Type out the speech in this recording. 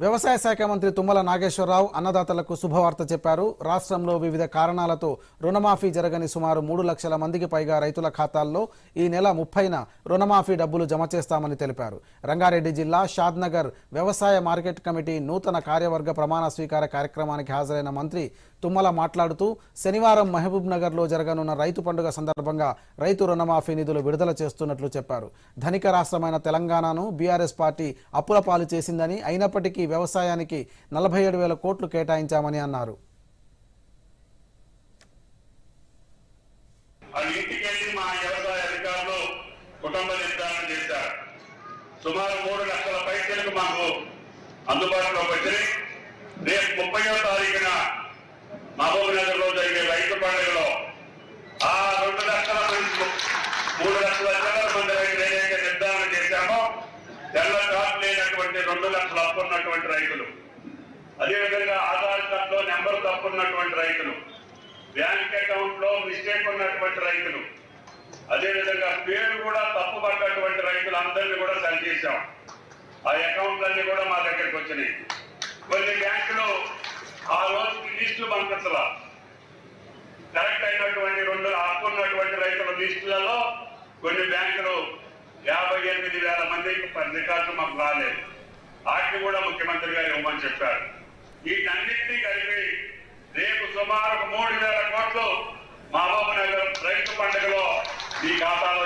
వ్యవసాయ శాఖ మంత్రి తుమ్మల నాగేశ్వరరావు అన్నదాతలకు శుభవార్త చెప్పారు. రాష్ట్రంలో వివిధ కారణాలతో రుణమాఫీ జరగని సుమారు 3 లక్షల మందికి పైగా రైతుల ఖాతాల్లో ఈ నెల 30న రుణమాఫీ డబ్బులు జమ చేస్తామని తెలిపారు. రంగారెడ్డి జిల్లా షాద్నగర్ వ్యవసాయ మార్కెట్ కమిటీ నూతన కార్యవర్గ ప్రమాణ స్వీకార కార్యక్రమానికి హాజరైన మంత్రి తుమ్మల మాట్లాడుతూ శనివారం మహబూబ్ నగర్లో జరగనున్న రైతు పండుగ సందర్భంగా రైతు రుణమాఫీ నిధులు విడుదల చేస్తున్నట్లు చెప్పారు. ధనిక రాష్ట్రమైన తెలంగాణను బీఆర్ఎస్ పార్టీ అప్పుల పాలు చేసిందని, అయినప్పటికీ వ్యవసాయానికి 47,000 కోట్లు కేటాయించామని అన్నారు. సుమారు 3 లక్షల పైసలకు మాకు అందుబాటులోకి వచ్చాయి. రేపు 30వ తారీఖున మహబూబ్ నగర్ లో జరిగే రైతు పండుగలో ఆ 2 లక్షల మంది 3 లక్షల మంది రైతులు ఏదైతే నిర్ధారణ చేశామో తెల్ల కార్డు లేనటువంటి 2 లక్షలు అప్పున్నటువంటి రైతులు, అదేవిధంగా ఆధార్ కార్డులో నెంబర్ తప్పున్నటువంటి రైతులు, బ్యాంక్ అకౌంట్ లో మిస్టేక్ ఉన్నటువంటి రైతులు, అదేవిధంగా పేరు కూడా తప్పు పడ్డటువంటి రైతులందరినీ కూడా సరి చేశాం. ఆ అకౌంట్లన్నీ కూడా మా దగ్గరికి వచ్చినాయి. కొన్ని బ్యాంకులు ఆ రోజుకి లిస్టు పంపించాల, కరెక్ట్ అయినటువంటి 2 అప్పున్నటువంటి రైతుల లిస్టులలో కొన్ని బ్యాంకులు 58,000 మందికి రికార్డు మాకు రాలేదు. వాటిని కూడా ముఖ్యమంత్రి గారు ఇవ్వమని చెప్పారు. వీటన్నింటినీ కలిపి రేపు సుమారు 3,000 కోట్లు మహబూబ్ నగర్ రైతు పండుగలో ఈ ఖాతాలో